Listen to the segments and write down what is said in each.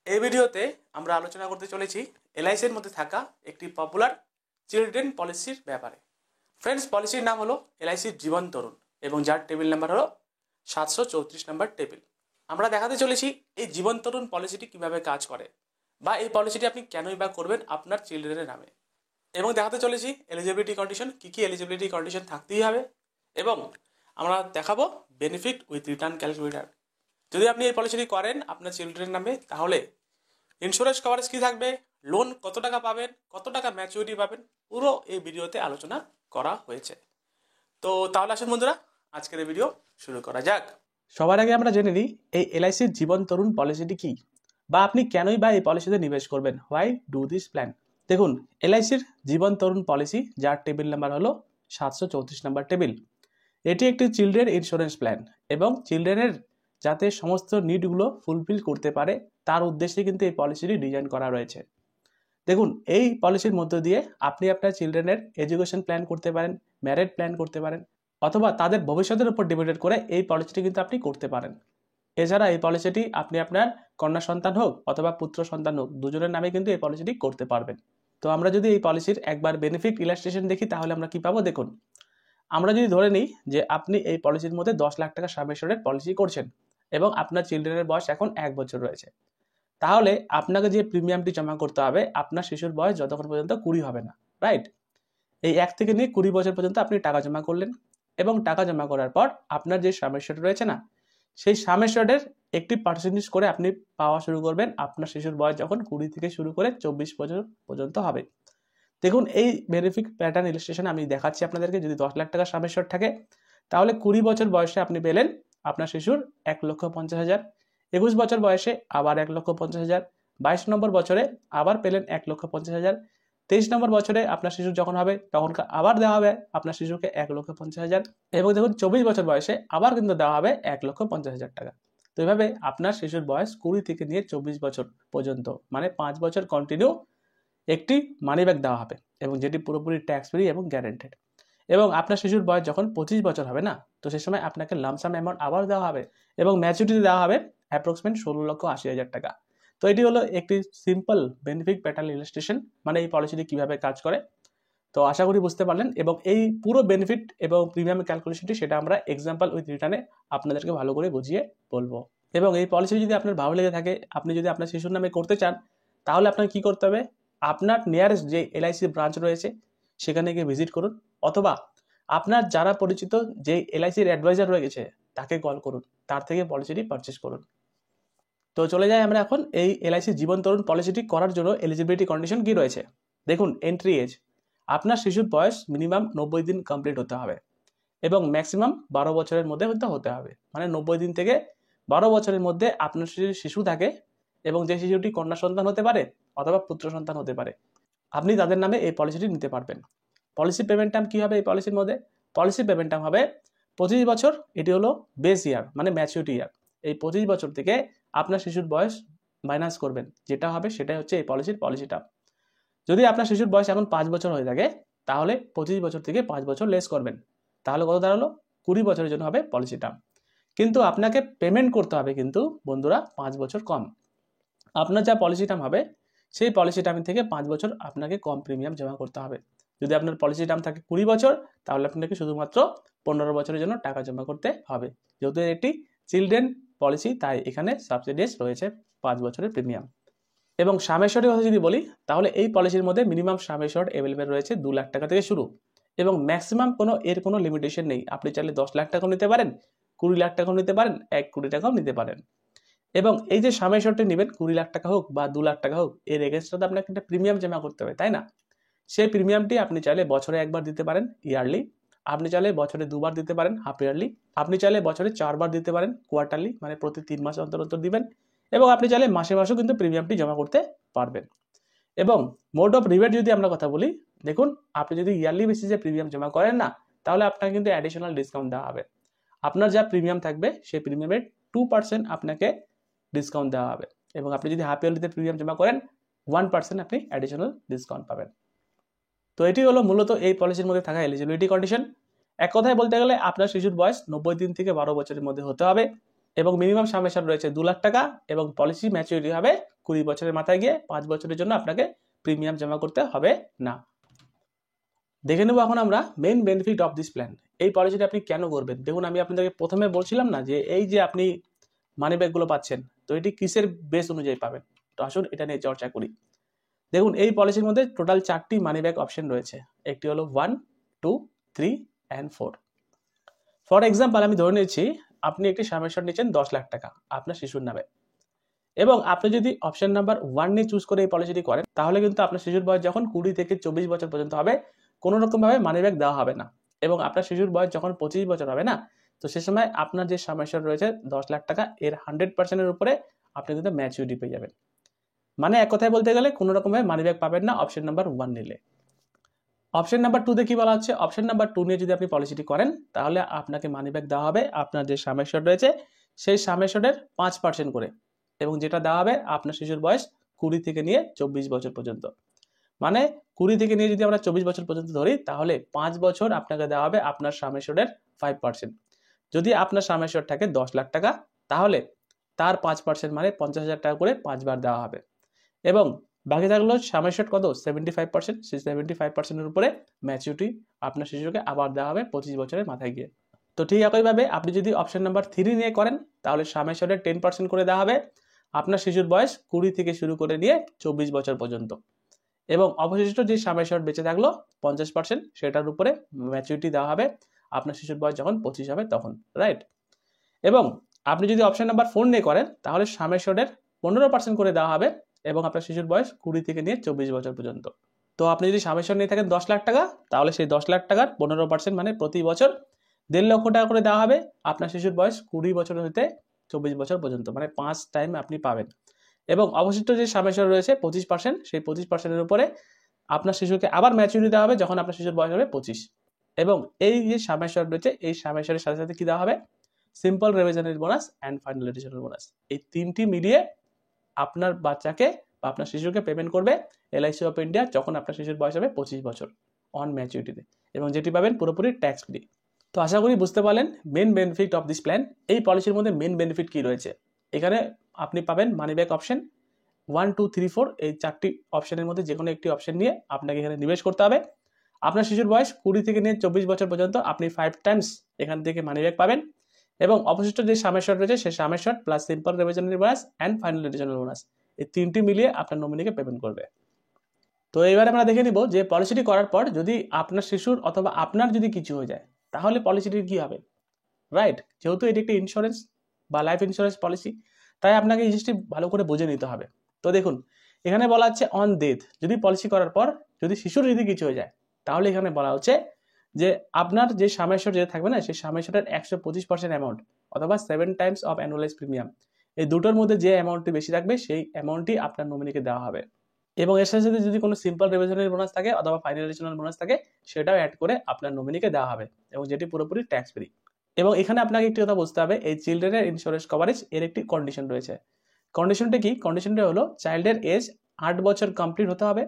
এই ভিডিওতে আমরা আলোচনা করতে চলেছি এলআইসির মধ্যে থাকা একটি পপুলার চিলড্রেন পলিসির ব্যাপারে। ফ্রেন্ডস, পলিসির নাম হলো এলআইসির জীবন তরুণ এবং যার টেবিল নাম্বার হলো 734 নম্বর টেবিল। আমরা দেখাতে চলেছি এই জীবন তরুণ পলিসিটি কিভাবে কাজ করে বা এই পলিসিটি আপনি কেনই বা করবেন আপনার চিলড্রেনের নামে, এবং দেখাতে চলেছি এলিজিবিলিটি কন্ডিশন, কী কী এলিজিবিলিটি কন্ডিশন থাকতেই হবে, এবং আমরা দেখাবো বেনিফিট উইথ রিটার্ন ক্যালকুলেটার। যদি আপনি এই পলিসিটি করেন আপনার চিলড্রেনের নামে, তাহলে ইন্স্যুরেন্স কভারেজ কী থাকবে, লোন কত টাকা পাবেন, কত টাকা ম্যাচুরিটি পাবেন, পুরো এই ভিডিওতে আলোচনা করা হয়েছে। তো তাহলে আসুন বন্ধুরা, আজকের এই ভিডিও শুরু করা যাক। সবার আগে আমরা জেনে নিই এই এলআইসির জীবন তরুণ পলিসিটি কী, বা আপনি কেনই বা এই পলিসিতে নিবেশ করবেন। Why do this plan? দেখুন, এলআইসির জীবন তরুণ পলিসি যার টেবিল নাম্বার হলো 734 নম্বর টেবিল, এটি একটি চিলড্রেন ইন্স্যুরেন্স প্ল্যান এবং চিলড্রেনের যাতে সমস্ত নিডগুলো ফুলফিল করতে পারে তার উদ্দেশ্যে কিন্তু এই পলিসিটি ডিজাইন করা রয়েছে। দেখুন, এই পলিসির মধ্য দিয়ে আপনি আপনার চিলড্রেনের এডুকেশন প্ল্যান করতে পারেন, ম্যারেজ প্ল্যান করতে পারেন, অথবা তাদের ভবিষ্যতের উপর ডিপেন্ড করে এই পলিসিটি কিন্তু আপনি করতে পারেন। এছাড়া এই পলিসিটি আপনি আপনার কন্যা সন্তান হোক অথবা পুত্র সন্তান হোক, দুজনের নামে কিন্তু এই পলিসিটি করতে পারবেন। তো আমরা যদি এই পলিসির একবার বেনিফিট ইলাস্ট্রেশন দেখি, তাহলে আমরা কি পাবো দেখুন। আমরা যদি ধরে নিই যে আপনি এই পলিসির মধ্যে 10 লাখ টাকা সাম অ্যাসিওরেড পলিসি করছেন এবং আপনার চিলড্রেনের বয়স এখন 1 বছর রয়েছে, তাহলে আপনাকে যে প্রিমিয়ামটি জমা করতে হবে আপনার শিশুর বয়স যতক্ষণ পর্যন্ত 20 হবে না, রাইট? এই 1 থেকে নিয়ে 20 বছর পর্যন্ত আপনি টাকা জমা করলেন, এবং টাকা জমা করার পর আপনার যে সাম অ্যাসিওরেড রয়েছে না, সেই সাম অ্যাসিওরেডের একটি পার্সেন্টেজ করে আপনি পাওয়া শুরু করবেন আপনার শিশুর বয়স যখন 20 থেকে শুরু করে 24 বছর পর্যন্ত হবে। দেখুন, এই বেনিফিট প্যাটার্ন ইলাস্ট্রেশন আমি দেখাচ্ছি আপনাদেরকে। যদি 10 লাখ টাকা সাম অ্যাসিওরড থাকে, তাহলে 20 বছর বয়সে আপনি পেলেন আপনার শিশুর 1,50,000, 21 বছর বয়সে আবার 1,50,000, 22 নম্বর বছরে আবার পেলেন 1,50,000, 23 নম্বর বছরে আপনার শিশু যখন হবে তখন আবার দেওয়া হবে আপনার শিশুকে 1,50,000, এবং দেখুন 24 বছর বয়সে আবার কিন্তু দেওয়া হবে 1,50,000 টাকা। তো এইভাবে আপনার শিশুর বয়স 20 থেকে নিয়ে 24 বছর পর্যন্ত, মানে 5 বছর কন্টিনিউ একটি মানি ব্যাক দেওয়া হবে, এবং যেটি পুরোপুরি ট্যাক্স ফ্রি এবং গ্যারেন্টেড। এবং আপনার শিশুর বয়স যখন 25 বছর হবে না, তো সে সময় আপনাকে লামসাম অ্যামাউন্ট আবার দেওয়া হবে, এবং ম্যাচুরিটি দেওয়া হবে অ্যাপ্রক্সিমেট 16,80,000 টাকা। তো এটি হলো একটি সিম্পল বেনিফিট প্যাটার্ন ইলাস্ট্রেশন, মানে এই পলিসিটি কিভাবে কাজ করে। তো আশা করি বুঝতে পারলেন, এবং এই পুরো বেনিফিট এবং প্রিমিয়াম ক্যালকুলেশনটি সেটা আমরা এক্সাম্পল উইথ রিটার্নে আপনাদেরকে ভালো করে বুঝিয়ে বলবো। এবং এই পলিসি যদি আপনার ভালো লেগে থাকে, আপনি যদি আপনার শিশুর নামে করতে চান, তাহলে আপনাকে কী করতে হবে, আপনার নিয়ারেস্ট যে এলআইসি ব্রাঞ্চ রয়েছে সেখানে গিয়ে ভিজিট করুন, অথবা আপনার যারা পরিচিত যে এলআইসির অ্যাডভাইজার রয়েছে তাকে কল করুন, তার থেকে পলিসিটি পারচেস করুন। তো চলে যাই আমরা এখন এই এলআইসি জীবন তরুণ পলিসিটি করার জন্য এলিজিবিলিটি কন্ডিশন কি রয়েছে। দেখুন, এন্ট্রি এজ, আপনার শিশুর বয়স মিনিমাম 90 দিন কমপ্লিট হতে হবে এবং ম্যাক্সিমাম 12 বছরের মধ্যে হতে হবে, মানে 90 দিন থেকে 12 বছরের মধ্যে আপনার শিশু থাকে, এবং যে শিশুটি কন্যা সন্তান হতে পারে অথবা পুত্র সন্তান হতে পারে, আপনি তাদের নামে এই পলিসিটি নিতে পারবেন। পলিসি পেমেন্ট টার্ম কী হবে এই পলিসির মধ্যে? পলিসি পেমেন্ট টার্ম হবে 25 বছর, এটি হলো বেস ইয়ার মানে ম্যাচুরিটি ইয়ার। এই 25 বছর থেকে আপনার শিশুর বয়স মাইনাস করবেন, যেটা হবে সেটাই হচ্ছে এই পলিসির পলিসি টার্ম। যদি আপনার শিশুর বয়স এখন 5 বছর হয়ে থাকে, তাহলে 25 বছর থেকে 5 বছর লেস করবেন, তাহলে কত দাঁড়ালো? 20 বছরের জন্য হবে পলিসি টার্ম। কিন্তু আপনাকে পেমেন্ট করতে হবে কিন্তু বন্ধুরা 5 বছর কম। আপনার যা পলিসি টার্ম হবে সেই পলিসি টার্ম থেকে 5 বছর আপনাকে কম প্রিমিয়াম জমা করতে হবে। যদি আপনার পলিসি টার্ম থাকে 20 বছর, তাহলে আপনাকে শুধুমাত্র 15 বছরের জন্য টাকা জমা করতে হবে। যেহেতু এটি চিলড্রেন পলিসি, তাই এখানে সাবসিডিজ রয়েছে 5 বছরের প্রিমিয়াম। এবং সাম অ্যাসিওর্ডের কথা যদি বলি, তাহলে এই পলিসির মধ্যে মিনিমাম সাম অ্যাসিওর্ড অ্যাভেলেবেল রয়েছে 2 লাখ টাকা থেকে শুরু, এবং ম্যাক্সিমাম কোনো লিমিটেশন নেই। আপনি চাইলে 10 লাখ টাকাও নিতে পারেন, 20 লাখ টাকাও নিতে পারেন, 1 কোটি টাকাও নিতে পারেন। এবং এই যে সাম অ্যাসিওর্ডটি নেবেন 20 লাখ টাকা হোক বা 2 লাখ টাকা হোক, এর এগেনস্টে তো আপনাকে একটা প্রিমিয়াম জমা করতে হবে, তাই না? সেই প্রিমিয়ামটি আপনি চাইলে বছরে একবার দিতে পারেন ইয়ারলি, আপনি চাইলে বছরে 2 বার দিতে পারেন হাফ ইয়ারলি, আপনি চাইলে বছরে 4 বার দিতে পারেন কোয়ার্টারলি, মানে প্রতি 3 মাস অন্তর অন্তর দিবেন, এবং আপনি চাইলে মাসে মাসেও কিন্তু প্রিমিয়ামটি জমা করতে পারবেন। এবং মোড অফ রিবেট যদি আমরা কথা বলি, দেখুন, আপনি যদি ইয়ারলি বেসিসে প্রিমিয়াম জমা করেন না, তাহলে আপনাকে কিন্তু অ্যাডিশনাল ডিসকাউন্ট দেওয়া হবে। আপনার যা প্রিমিয়াম থাকবে সেই প্রিমিয়ামের 2% আপনাকে ডিসকাউন্ট দেওয়া হবে, এবং আপনি যদি হাফ ইয়ারলিতে প্রিমিয়াম জমা করেন 1% আপনি অ্যাডিশনাল ডিসকাউন্ট পাবেন। তো এটি হলো মূলত এই পলিসির মধ্যে থাকা এলিজিবিলিটি কন্ডিশন। এক কথায় বলতে গেলে আপনার শিশুর বয়স 90 দিন থেকে 12 বছরের মধ্যে হতে হবে, এবং মিনিমাম সাম অ্যাসিওর্ড রয়েছে 2 লাখ টাকা, এবং পলিসি ম্যাচুরিটি হবে 20 বছরের মাথায় গিয়ে 5 বছরের জন্য আপনাকে প্রিমিয়াম জমা করতে হবে না। দেখে নেব এখন আমরা main benefit of this plan. এই পলিসিটা আপনি কেন করবেন? দেখুন, আমি আপনাদেরকে প্রথমে বলছিলাম না যে এই যে আপনি মানি ব্যাগগুলো পাচ্ছেন, তো এটি কিসের বেস অনুযায়ী পাবেন। তো আসুন এটা নিয়ে চর্চা করি। দেখুন, এই পলিসির মধ্যে টোটাল 4টি মানি ব্যাগ অপশন রয়েছে। একটি হলো 1, 2, 3 অ্যান্ড 4। ফর এক্সাম্পল আমি ধরে নিচ্ছি আপনি একটি সামেশন নিচ্ছেন 10 লাখ টাকা আপনার শিশুর নামে, এবং আপনি যদি অপশন নাম্বার 1 নিয়ে চুজ করে এই পলিসিটি করেন, তাহলে কিন্তু আপনার শিশুর বয়স যখন 20 থেকে 24 বছর পর্যন্ত হবে, কোনো রকমভাবে মানি ব্যাগ দেওয়া হবে না। এবং আপনার শিশুর বয়স যখন 25 বছর হবে না, তো সে সময় আপনার যে সামেশন রয়েছে 10 লাখ টাকা, এর 100%-এর উপরে আপনি কিন্তু ম্যাচুরিটি পেয়ে যাবেন। মানে এক কথায় বলতে গেলে কোনো রকমভাবে মানি ব্যাগ পাবেন না অপশন নাম্বার 1 নিলে। অপশন নাম্বার 2-তে কি বলা হচ্ছে? অপশন নাম্বার 2 নিয়ে যদি আপনি পলিসিটি করেন, তাহলে আপনাকে মানি ব্যাগ দেওয়া হবে আপনার যে সামেশন রয়েছে সেই সামেশনের 5% করে, এবং যেটা দেওয়া হবে আপনার শিশুর বয়স 20 থেকে নিয়ে 24 বছর পর্যন্ত। মানে 20 থেকে নিয়ে যদি আমরা 24 বছর পর্যন্ত ধরি, তাহলে 5 বছর আপনাকে দেওয়া হবে আপনার সামেশনের 5%। যদি আপনার সামেশন থাকে 10 লাখ টাকা, তাহলে তার 5% মানে 50,000 টাকা করে 5 বার দেওয়া হবে। এবং বাকি থাকলো সামেশন কত? 75%। সেই 75%-এর উপরে ম্যাচুরিটি আপনার শিশুকে আবার দেওয়া হবে 25 বছরের মাথায় গিয়ে। তো ঠিক একইভাবে আপনি যদি অপশন নাম্বার 3 নিয়ে করেন, তাহলে সামেশনের 10% করে দেওয়া হবে আপনার শিশুর বয়স 20 থেকে শুরু করে নিয়ে 24 বছর পর্যন্ত। এবং অবশিষ্ট যে সামেশন বেঁচে থাকলো 50%, সেটার উপরে ম্যাচুরিটি দেওয়া হবে আপনার শিশুর বয়স যখন 25 হবে তখন, রাইট? এবং আপনি যদি অপশন নাম্বার 4 নিয়ে করেন, তাহলে সামেশনের 15% করে দেওয়া হবে এবং আপনার শিশুর বয়স 20 থেকে নিয়ে 24 বছর পর্যন্ত। তো আপনি যদি সামেশন নিয়ে থাকেন 10 লাখ টাকা, তাহলে সেই 10 লাখ টাকার 15% মানে প্রতি বছর 1.5 লক্ষ টাকা করে দেওয়া হবে আপনার শিশুর বয়স 20 বছর হতে 24 বছর পর্যন্ত, মানে 5 টাইম আপনি পাবেন। এবং অবশিষ্ট যে সামেশন রয়েছে 25%, সেই 25%-এর উপরে আপনার শিশুকে আবার ম্যাচুরিটি দেওয়া হবে যখন আপনার শিশুর বয়স হবে 25। এবং এই যে সামেশন রয়েছে, এই সামেশনের সাথে সাথে কি দেওয়া হবে? সিম্পল রিভিশনের বোনাস অ্যান্ড ফাইনাল এডিশনের বোনাস। এই তিনটি মিলিয়ে আপনার বাচ্চাকে বা আপনার শিশুকে পেমেন্ট করবে এলআইসি অফ ইন্ডিয়া যখন আপনার শিশুর বয়স হবে 25 বছর অন ম্যাচুরিটিতে, এবং যেটি পাবেন পুরোপুরি ট্যাক্স ফ্রি। তো আশা করি বুঝতে পারলেন main benefit of this plan. এই পলিসির মধ্যে মেন বেনিফিট কি রয়েছে? এখানে আপনি পাবেন মানি ব্যাক অপশন 1, 2, 3, 4, এই 4টি অপশনের মধ্যে যে কোনো একটি অপশন নিয়ে আপনাকে এখানে নিবেশ করতে হবে। আপনার শিশুর বয়স 20 থেকে নিয়ে 24 বছর পর্যন্ত আপনি 5 টাইমস এখান থেকে মানি ব্যাক পাবেন। এবং অবশিষ্ট যে সামেশন রয়েছে সেই summation plus simple revisionary bonus and final additional bonus, এই তিনটি মিলিয়ে আপনার নমিনিকে পেমেন্ট করবে। তো এবার আমরা দেখে নিব যে পলিসিটি করার পর যদি আপনার শিশুর অথবা আপনার যদি কিছু হয়ে যায়, তাহলে পলিসিটির কি হবে, রাইট? যেহেতু এটি একটি ইন্স্যুরেন্স বা লাইফ ইন্স্যুরেন্স পলিসি, তাই আপনাকে এই জিনিসটি ভালো করে বুঝে নিতে হবে। তো দেখুন, এখানে বলা হচ্ছে অন ডেথ, যদি পলিসি করার পর যদি শিশুর যদি কিছু হয়ে যায়, তাহলে এখানে বলা হচ্ছে যে আপনার যে সামেশন যেটা থাকবে না, সেই সামেশনের 125% অ্যামাউন্ট অথবা 7 টাইমস অফ অ্যানুয়ালাইজ প্রিমিয়াম, এই দুটোর মধ্যে যে অ্যামাউন্টটি বেশি থাকবে সেই অ্যামাউন্টটি আপনার নমিনিকে দেওয়া হবে। এবং এর সাথে সাথে যদি কোনো সিম্পল রিভিশনারি বোনাস থাকে অথবা ফাইনাল এডিশনাল বোনাস থাকে, সেটাও অ্যাড করে আপনার নমিনিকে দেওয়া হবে, এবং যেটি পুরোপুরি ট্যাক্স ফ্রি। এবং এখানে আপনাকে একটি কথা বুঝতে হবে, এই চিলড্রেনের ইন্স্যুরেন্স কভারেজ এর একটি কন্ডিশন রয়েছে। কন্ডিশনটা কি? কন্ডিশনটা হলো চাইল্ডের এজ 8 বছর কমপ্লিট হতে হবে,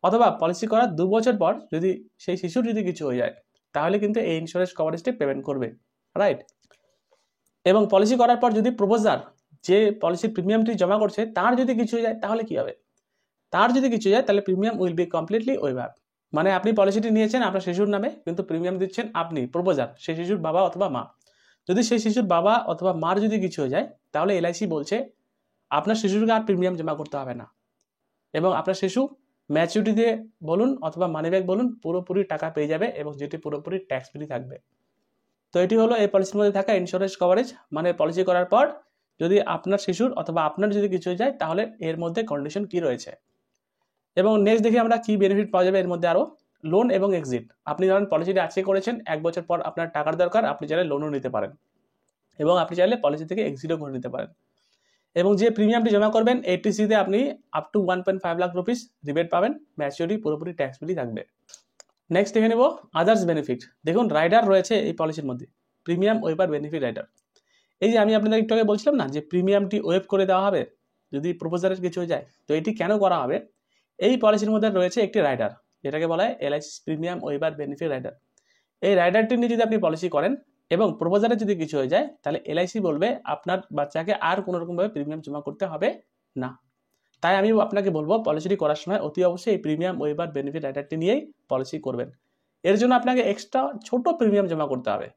অথবা পলিসি করার 2 বছর পর যদি সেই শিশুর যদি কিছু হয়ে যায়, তাহলে কিন্তু এই ইন্স্যুরেন্স কভারেজটি পেমেন্ট করবে, রাইট? এবং পলিসি করার পর যদি প্রপোজার যে পলিসির প্রিমিয়ামটি জমা করছে তার যদি কিছু হয়ে যায়, তাহলে কি হবে? তার যদি কিছু যায়, তাহলে premium will be completely wave. মানে আপনি পলিসিটি নিয়েছেন আপনার শিশুর নামে, কিন্তু প্রিমিয়াম দিচ্ছেন আপনি প্রপোজার, সেই শিশুর বাবা অথবা মা। যদি সেই শিশুর বাবা অথবা মার যদি কিছু হয়ে যায়, তাহলে এলআইসি বলছে আপনার শিশুকে আর প্রিমিয়াম জমা করতে হবে না, এবং আপনার শিশু ম্যাচুরিটিতে বলুন অথবা মানি ব্যাক বলুন পুরোপুরি টাকা পেয়ে যাবে, এবং যেটি পুরোপুরি ট্যাক্স ফ্রি থাকবে। তো এটি হলো এই পলিসির মধ্যে থাকা ইন্স্যুরেন্স কভারেজ। মানে পলিসি করার পর যদি আপনার শিশুর অথবা আপনার যদি কিছু হয়ে যায়, তাহলে এর মধ্যে কন্ডিশন কি রয়েছে। এবং নেক্সট দেখি আমরা কি বেনিফিট পাওয়া যাবে এর মধ্যে আরো। লোন এবং এক্সিট। আপনি ধরেন পলিসিটি আজকে করেছেন, 1 বছর পর আপনার টাকার দরকার, আপনি চাইলে লোনও নিতে পারেন, এবং আপনি চাইলে পলিসি থেকে এক্সিটও করে নিতে পারেন। এবং যে প্রিমিয়ামটি জমা করবেন এইটিসিতে আপনি up to 1.5 lakh rupees rebate পাবেন, ম্যাচুরিটি পুরোপুরি ট্যাক্স ফ্রি থাকবে। নেক্সট দেখে নেব আদার্স বেনিফিট। দেখুন, রাইডার রয়েছে এই পলিসির মধ্যে, প্রিমিয়াম ওয়েবার বেনিফিট রাইডার। এই যে আমি আপনাদের একটু আগে বলছিলাম না যে প্রিমিয়ামটি ওয়েভ করে দেওয়া হবে যদি প্রপোজারের কিছু হয়ে যায়, তো এটি কেন করা হবে? এই পলিসির মধ্যে রয়েছে একটি রাইডার, যেটাকে বলা হয় LIC premium waiver benefit rider. এই রাইডারটি নিয়ে যদি আপনি পলিসি করেন এবং প্রপোজারে যদি কিছু হয়ে যায়, তাহলে এলআইসি বলবে আপনার বাচ্চাকে আর কোনো রকমভাবে প্রিমিয়াম জমা করতে হবে না। তাই আমি আপনাকে বলবো পলিসিটি করার সময় অতি অবশ্যই এই প্রিমিয়াম ওয়েভার বেনিফিট রাইডারটি নিয়েই পলিসি করবেন। এর জন্য আপনাকে এক্সট্রা ছোট প্রিমিয়াম জমা করতে হবে,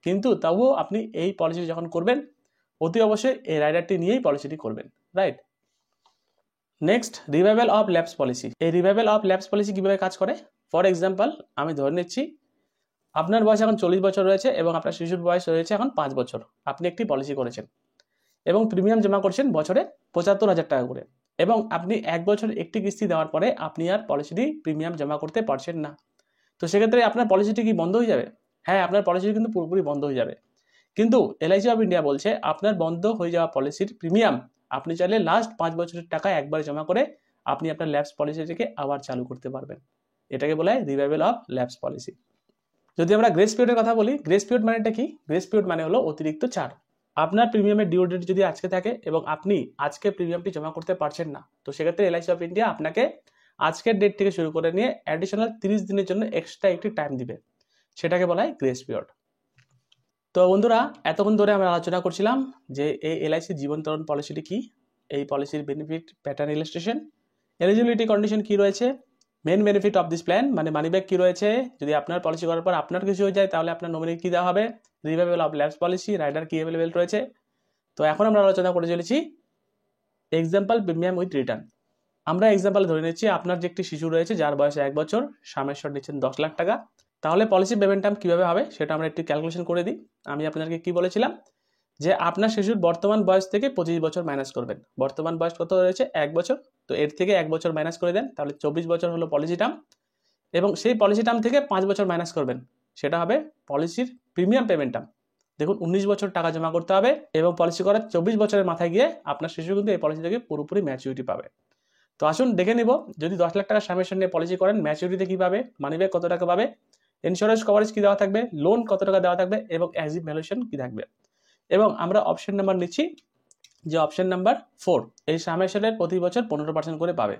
কিন্তু তবুও আপনি এই পলিসি যখন করবেন অতি অবশ্যই এই রাইডারটি নিয়েই পলিসিটি করবেন, right. Next, revival of lapse policy. এই রিভাইভাল অফ ল্যাপস পলিসি কীভাবে কাজ করে? ফর এক্সাম্পল, আমি ধরে নিচ্ছি আপনার বয়স এখন 40 বছর রয়েছে এবং আপনার শিশুর বয়স রয়েছে এখন 5 বছর। আপনি একটি পলিসি করেছেন এবং প্রিমিয়াম জমা করছেন বছরে 75,000 টাকা করে, এবং আপনি 1 বছর একটি কিস্তি দেওয়ার পরে আপনি আর পলিসিটি প্রিমিয়াম জমা করতে পারছেন না। তো সেক্ষেত্রে আপনার পলিসিটি কি বন্ধ হয়ে যাবে? হ্যাঁ, আপনার পলিসিটি কিন্তু পুরোপুরি বন্ধ হয়ে যাবে। কিন্তু এলআইসি অফ ইন্ডিয়া বলছে আপনার বন্ধ হয়ে যাওয়া পলিসির প্রিমিয়াম আপনি চাইলে লাস্ট 5 বছরের টাকা একবার জমা করে আপনি আপনার ল্যাপস পলিসিটিকে আবার চালু করতে পারবেন। এটাকে বলা হয় রিভাইভাল অফ ল্যাপস পলিসি। যদি আমরা গ্রেস পিরিয়ডের কথা বলি, গ্রেস পিরিয়ড মানেটা কি? গ্রেস পিরিয়ড মানে হলো অতিরিক্ত ছাড়। আপনার প্রিমিয়ামের ডিউ ডেট যদি আজকে থাকে এবং আপনি আজকে প্রিমিয়ামটি জমা করতে পারছেন না, তো সেক্ষেত্রে এলআইসি অফ ইন্ডিয়া আপনাকে আজকের ডেট থেকে শুরু করে নিয়ে অ্যাডিশনাল 30 দিনের জন্য এক্সট্রা একটি টাইম দিবে, সেটাকে বলা হয় গ্রেস পিরিয়ড। তো বন্ধুরা, এতক্ষণ ধরে আমরা আলোচনা করছিলাম যে এই এলআইসি জীবন তরণ পলিসিটি কি, এই পলিসির benefit, pattern illustration, eligibility condition কি রয়েছে, main benefit of this plan মানে মানি ব্যাক কী রয়েছে, যদি আপনার পলিসি করার পর আপনার কিছু হয়ে যায় তাহলে আপনার নমিনি কী দেওয়া হবে, revival of lapse policy, rider কী অ্যাভেলেবেল রয়েছে। তো এখন আমরা আলোচনা করে চলেছি এক্সাম্পল প্রিমিয়াম উইথ রিটার্ন। আমরা এক্সাম্পল ধরে নিচ্ছি আপনার যে একটি শিশু রয়েছে যার বয়স 1 বছর, সামেশ্বর নিচ্ছেন 10 লাখ টাকা। তাহলে পলিসি পেমেন্ট টার্ম কীভাবে হবে সেটা আমরা একটু ক্যালকুলেশন করে দিই। আমি আপনাদেরকে কি বলেছিলাম যে আপনার শিশুর বর্তমান বয়স থেকে 25 বছর মাইনাস করবেন। বর্তমান বয়স কত রয়েছে? 1 বছর। তো এর থেকে 1 বছর মাইনাস করে দেন, তাহলে 24 বছর হলো পলিসি টার্ম, এবং সেই পলিসি টার্ম থেকে 5 বছর মাইনাস করবেন, সেটা হবে পলিসির প্রিমিয়াম পেমেন্ট টার্ম। দেখুন 19 বছর টাকা জমা করতে হবে এবং পলিসি করার 24 বছরের মাথায় গিয়ে আপনার শিশু কিন্তু এই পলিসি থেকে পুরোপুরি ম্যাচুরিটি পাবে। তো আসুন দেখে নিব, যদি 10 লাখ টাকা সামেশন নিয়ে পলিসি করেন ম্যাচুরিটিতে কী পাবে, মানিব্যাক কত টাকা পাবে, ইন্স্যুরেন্স কভারেজ কী দেওয়া থাকবে, লোন কত টাকা দেওয়া থাকবে এবং অ্যাজিভ ভ্যালুয়েশন কী থাকবে। এবং আমরা অপশন নাম্বার নিচ্ছি যে অপশন নাম্বার 4, এই সামেশনের প্রতি বছর 15% করে পাবে,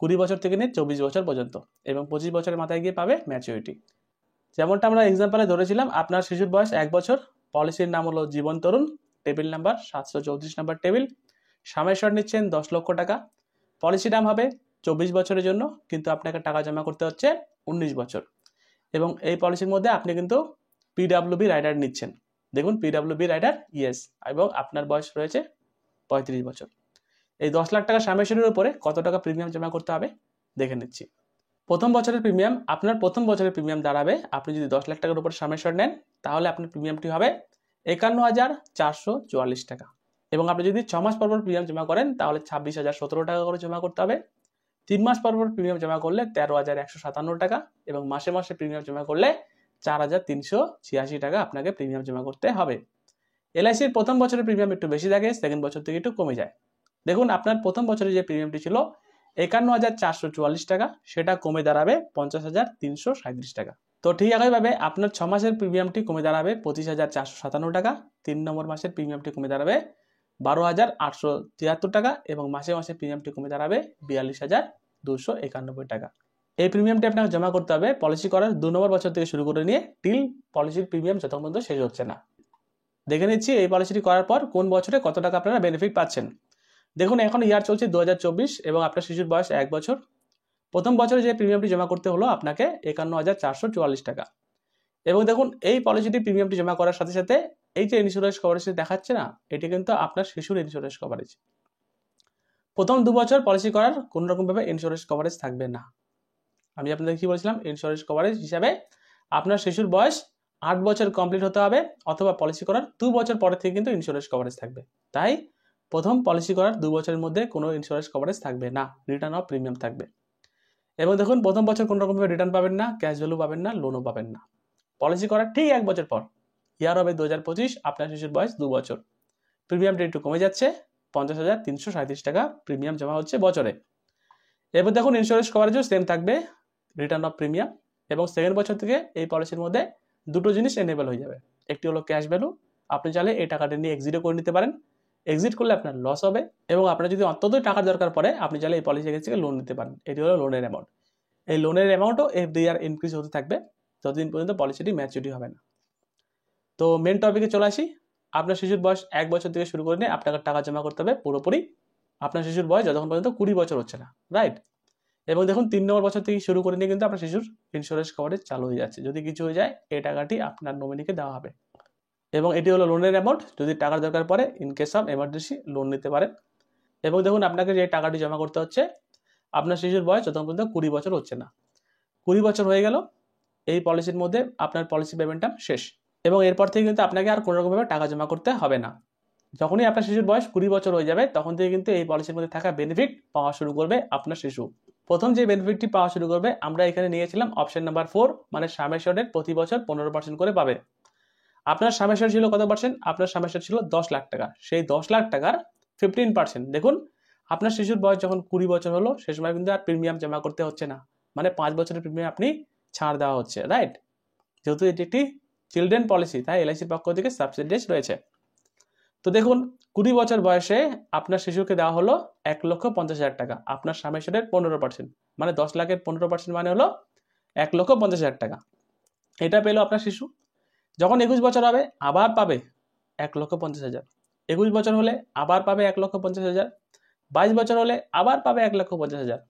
20 বছর থেকে নিয়ে 24 বছর পর্যন্ত, এবং 25 বছরের মাথায় গিয়ে পাবে ম্যাচুরিটি। যেমনটা আমরা এক্সাম্পলে ধরেছিলাম, আপনার শিশুর বয়স 1 বছর, পলিসির নাম হলো Jeevan Tarun, table number 734 number table, summation নিচ্ছেন 10 লক্ষ টাকা, পলিসি টার্ম হবে 24 বছরের জন্য, কিন্তু আপনাকে টাকা জমা করতে হচ্ছে 19 বছর, এবং এই পলিসির মধ্যে আপনি কিন্তু পিডাব্লিউবি রাইডার নিচ্ছেন। দেখুন পিডাব্লিউবি রাইডার ইয়েস, এবং আপনার বয়স রয়েছে 35 বছর। এই 10 লাখ টাকা সামেশনের উপরে কত টাকা প্রিমিয়াম জমা করতে হবে দেখে নিচ্ছি। প্রথম বছরের প্রিমিয়াম, আপনার প্রথম বছরের প্রিমিয়াম দাঁড়াবে, আপনি যদি 10 লাখ টাকার উপর সামেশন নেন তাহলে আপনার প্রিমিয়ামটি হবে 51,444 টাকা, এবং আপনি যদি 6 মাস পর প্রিমিয়াম জমা করেন তাহলে 26,017 টাকা করে জমা করতে হবে। 3 মাস পর প্রিমিয়াম জমা করলে 13,157 টাকা, এবং মাসে মাসে প্রিমিয়াম জমা করলে 4,386 টাকা আপনাকে প্রিমিয়াম জমা করতে হবে। এলআইসির প্রথম বছরের প্রিমিয়াম একটু বেশি থাকে, সেকেন্ড বছর থেকে একটু কমে যায়। দেখুন আপনার প্রথম বছরে যে প্রিমিয়ামটি ছিল 51,444 টাকা, সেটা কমে দাঁড়াবে 50,337 টাকা। তো ঠিক একইভাবে আপনার 6 মাসের প্রিমিয়ামটি কমে দাঁড়াবে 25,457 টাকা, 3 নম্বর মাসের প্রিমিয়ামটি কমে দাঁড়াবে 12,873 টাকা, এবং মাসে মাসে প্রিমিয়ামটি কমে দাঁড়াবে 42,291 টাকা। এই প্রিমিয়ামটি আপনাকে জমা করতে হবে পলিসি করার 2 নম্বর বছর থেকে শুরু করে নিয়ে টিল পলিসির প্রিমিয়াম যতক্ষণ পর্যন্ত শেষ হচ্ছে না। দেখে নিচ্ছি এই পলিসিটি করার পর কোন বছরে কত টাকা আপনারা বেনিফিট পাচ্ছেন। দেখুন এখন ইয়ার চলছে 2024 এবং আপনার শিশুর বয়স 1 বছর। প্রথম বছরে যে প্রিমিয়ামটি জমা করতে হলো আপনাকে 51,444 টাকা, এবং দেখুন এই পলিসিটি প্রিমিয়ামটি জমা করার সাথে সাথে এই যে ইন্স্যুরেন্স কভারেজ দেখাচ্ছে না, এটি কিন্তু আপনার শিশুর ইন্স্যুরেন্স কভারেজ। প্রথম 2 বছর পলিসি করার কোনো রকমভাবে ইন্স্যুরেন্স কভারেজ থাকবে না। আমি আপনাদের কি বলেছিলাম, ইন্স্যুরেন্স কভারেজ হিসাবে আপনার শিশুর বয়স 8 বছর কমপ্লিট হতে হবে, অথবা পলিসি করার 2 বছর পরে থেকে কিন্তু ইন্স্যুরেন্স কভারেজ থাকবে। তাই প্রথম পলিসি করার 2 বছরের মধ্যে কোনো ইন্স্যুরেন্স কভারেজ থাকবে না, রিটার্ন অফ প্রিমিয়াম থাকবে। এবং দেখুন প্রথম বছর কোনো রকমভাবে রিটার্ন পাবেন না, ক্যাশ ভ্যালু পাবেন না, লোনও পাবেন না। পলিসি করার ঠিক 1 বছর পর, ইয়ার হবে 2025, আপনার শিশুর বয়স 2 বছর, প্রিমিয়ামটা একটু কমে যাচ্ছে, 50,337 টাকা প্রিমিয়াম জমা হচ্ছে বছরে। এবার দেখুন ইন্স্যুরেন্স কভারেজও সেম থাকবে, রিটার্ন অফ প্রিমিয়াম, এবং সেকেন্ড বছর থেকে এই পলিসির মধ্যে দুটো জিনিস এনেবল হয়ে যাবে। একটি হলো ক্যাশ ভ্যালু, আপনি চাইলে এই টাকাটা নিয়ে এক্সিটও করে নিতে পারেন, এক্সিট করলে আপনার লস হবে, এবং আপনার যদি অন্ততই টাকার দরকার পড়ে আপনি চাইলে এই পলিসি থেকে লোন নিতে পারেন। এটি হলো লোনের অ্যামাউন্ট। এই লোনের অ্যামাউন্টও এভরি ইয়ার ইনক্রিজ হতে থাকবে যতদিন পর্যন্ত পলিসিটি ম্যাচুরিটি হবে না। তো মেন টপিকে চলে আসি, আপনার শিশুর বয়স 1 বছর থেকে শুরু করে নিয়ে আপনাকে টাকা জমা করতে হবে পুরোপুরি আপনার শিশুর বয়স যতক্ষণ পর্যন্ত 20 বছর হচ্ছে না, রাইট। এবং দেখুন 3 নম্বর বছর থেকে শুরু করে নিয়ে কিন্তু আপনার শিশুর ইন্স্যুরেন্স কভারেজ চালু হয়ে যাচ্ছে। যদি কিছু হয়ে যায় এই টাকাটি আপনার নমিনিকে দেওয়া হবে। এবং এটি হলো লোনের অ্যামাউন্ট, যদি টাকার দরকার পড়ে in case of emergency loan নিতে পারেন। এবং দেখুন আপনাকে যে টাকাটি জমা করতে হচ্ছে, আপনার শিশুর বয়স যতক্ষণ পর্যন্ত 20 বছর হচ্ছে না। 20 বছর হয়ে গেল, এই পলিসির মধ্যে আপনার পলিসি পেমেন্টটা শেষ। এবং এরপর থেকে কিন্তু আপনাকে আর কোনো রকমভাবে টাকা জমা করতে হবে না। যখনই আপনার শিশুর বয়স 20 বছর হয়ে যাবে তখন থেকে কিন্তু এই পলিসির মধ্যে থাকা বেনিফিট পাওয়া শুরু করবে আপনার শিশু। প্রথম যে বেনিফিটটি পাওয়া শুরু করবে আমরা এখানে নিয়েছিলাম অপশন নাম্বার 4, মানে সাম অ্যাসিওর্ডের প্রতি বছর 15% করে পাবে। আপনার সাম অ্যাসিওর্ড ছিল কত পার্সেন্ট? আপনার সাম অ্যাসিওর্ড ছিল 10 লাখ টাকা। সেই 10 লাখ টাকার 15%, দেখুন আপনার শিশুর বয়স যখন 20 বছর হলো সে সময় কিন্তু আর প্রিমিয়াম জমা করতে হচ্ছে না, মানে 5 বছরের প্রিমিয়াম আপনি ছাড় দেওয়া হচ্ছে, রাইট। যেহেতু এটি একটি চিলড্রেন পলিসি তাই এলআইসির পক্ষ থেকে সাবসিডাইজ রয়েছে। তো দেখুন 20 বছর বয়সে আপনার শিশুকে দেওয়া হলো 1,50,000 টাকা, আপনার সাম অ্যাসিওর্ডের 15%, মানে 10 লাখের 15% মানে হলো 1,50,000 টাকা। এটা পেলো আপনার শিশু। যখন 21 বছর হবে আবার পাবে 1,50,000, 21 বছর হলে আবার পাবে 1,50,000, 22 বছর হলে আবার পাবে 1,50,000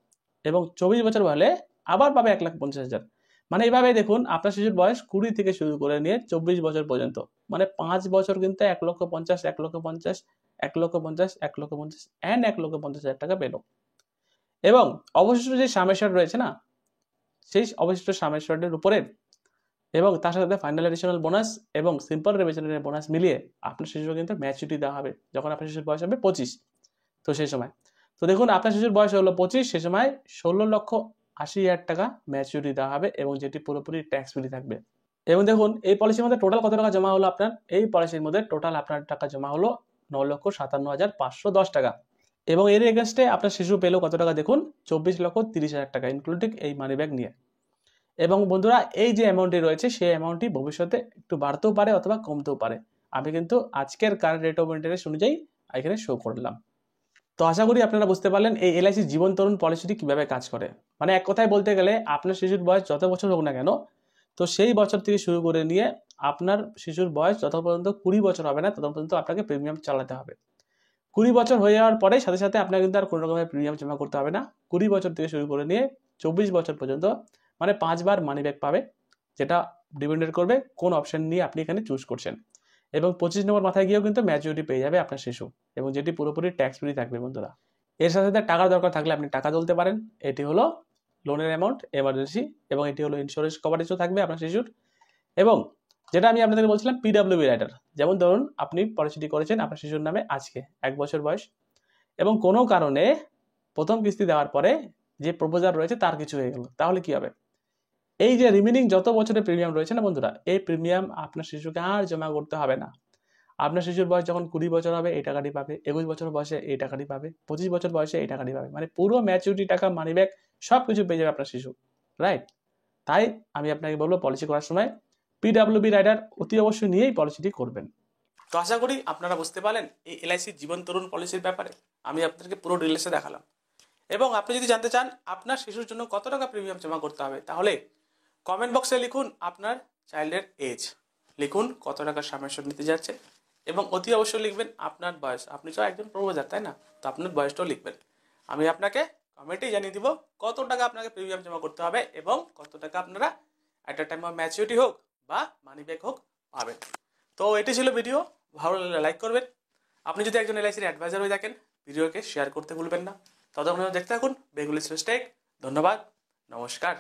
এবং 24 বছর হলে আবার পাবে 1,50,000। মানে এইভাবে দেখুন আপনার শিশুর বয়স 20 থেকে শুরু করে নিয়ে 24 বছর পর্যন্ত, মানে 5 বছর কিন্তু 1,50,000, 1,50,000, 1,50,000, 1,50,000 অ্যান্ড 1,50,000 টাকা পেল। এবং অবশিষ্ট যে সাম অ্যাসিওর্ড রয়েছে না, সেই অবশিষ্ট সাম অ্যাসিওর্ডের উপরে এবং তার সাথে ফাইনাল এডিশনাল বোনাস এবং সিম্পল রিভিশনের বোনাস মিলিয়ে আপনার শিশুকে কিন্তু ম্যাচুরিটি দেওয়া হবে যখন আপনার শিশুর বয়স হবে 25। তো সেই সময় তো দেখুন আপনার শিশুর বয়স হলো 25, সে সময় 16,80,000 টাকা ম্যাচুরিটি দেওয়া হবে এবং যেটি পুরোপুরি ট্যাক্স ফ্রি থাকবে। এবং দেখুন এই পলিসির মধ্যে টোটাল কত টাকা জমা হলো আপনার? এই পলিসির মধ্যে টোটাল আপনার টাকা জমা হলো 9,57,510 টাকা। এবং এর এগেনস্টে আপনার শিশু পেলো কত টাকা দেখুন? 24,30,000 টাকা, ইনক্লুডিং এই মানি ব্যাগ নিয়ে। এবং বন্ধুরা এই যে অ্যামাউন্টটি রয়েছে সেই অ্যামাউন্টটি ভবিষ্যতে একটু বাড়তেও পারে অথবা কমতেও পারে। আমি কিন্তু আজকের কারেন্ট রেট অফ ইন্টারেস্ট অনুযায়ী এখানে শো করলাম। তো আশা করি আপনারা বুঝতে পারলেন এই এলআইসি জীবন তরুণ পলিসিটি কিভাবে কাজ করে। মানে এক কথায় বলতে গেলে আপনার শিশুর বয়স যত বছর হোক না কেন, তো সেই বছর থেকে শুরু করে নিয়ে আপনার শিশুর বয়স যত পর্যন্ত 20 বছর হবে না তত পর্যন্ত আপনাকে প্রিমিয়াম চালাতে হবে। 20 বছর হয়ে যাওয়ার পরে সাথে সাথে আপনার কিন্তু আর কোনো রকমের প্রিমিয়াম জমা করতে হবে না। 20 বছর থেকে শুরু করে নিয়ে 24 বছর পর্যন্ত, মানে 5 বার মানি ব্যাক পাবে, যেটা ডিপেন্ড করবে কোন অপশন নিয়ে আপনি এখানে চুজ করছেন। এবং 25 নম্বর মাথায় গিয়েও কিন্তু ম্যাচুরিটি পেয়ে যাবে আপনার শিশু, এবং যেটি পুরোপুরি ট্যাক্স ফ্রি থাকবে বন্ধুরা। এর সাথে সাথে টাকার দরকার থাকলে আপনি টাকা তুলতে পারেন। এটি হলো লোনের অ্যামাউন্ট, এমার্জেন্সি, এবং এটি হলো ইন্স্যুরেন্স কভারেজও থাকবে আপনার শিশুর। এবং যেটা আমি আপনাদের বলছিলাম পিডব্লিউবি রাইডার, যেমন ধরুন আপনি পলিসিটি করেছেন আপনার শিশুর নামে আজকে 1 বছর বয়স, এবং কোনো কারণে প্রথম কিস্তি দেওয়ার পরে যে প্রপোজাল রয়েছে তার কিছু হয়ে গেল, তাহলে কি হবে? এই যে রিমেনিং যত বছরের প্রিমিয়াম রয়েছে না বন্ধুরা, এই প্রিমিয়াম আপনার শিশুকে আর জমা করতে হবে না। আপনার শিশুর বয়স যখন 20 বছর হবে এই টাকাটি পাবে, 21 বছর বয়সে এই টাকাটি পাবে, 25 বছর বয়সে এই টাকাটি পাবে, মানে পুরো ম্যাচুরিটি টাকা, মানি ব্যাক সব কিছু পেয়ে যাবে আপনার শিশু, রাইট। তাই আমি আপনাকে বলবো পলিসি করার সময় পিডব্লিউবি রাইডার অতি অবশ্যই নিয়েই পলিসিটি করবেন। তো আশা করি আপনারা বুঝতে পারলেন এই এলআইসি জীবন তরুণ পলিসির ব্যাপারে আমি আপনাদেরকে পুরো ডিটেলসে দেখালাম। এবং আপনি যদি জানতে চান আপনার শিশুর জন্য কত টাকা প্রিমিয়াম জমা করতে হবে, তাহলে কমেন্ট বক্সে লিখুন আপনার চাইল্ডের এজ, লিখুন কত টাকা সাম অ্যাসিওর্ড নিতে যাচ্ছে, এবং অতি অবশ্যই লিখবেন আপনার বয়স। আপনি তো একজন প্রপোজার তাই না, তো আপনার বয়সটাও লিখবেন। আমি আপনাকে কমেন্টেই জানিয়ে দিব কত টাকা আপনাকে প্রিমিয়াম জমা করতে হবে এবং কত টাকা আপনারা at a time of maturity হোক বা মানি ব্যাক হোক পাবেন। তো এটি ছিল ভিডিও, ভালো লাগলে লাইক করবেন। আপনি যদি একজন এলআইসির অ্যাডভাইজার হয়ে থাকেন ভিডিওকে শেয়ার করতে ভুলবেন না। ততক্ষণ দেখতে থাকুন বেঙ্গলি স্টেক। ধন্যবাদ, নমস্কার।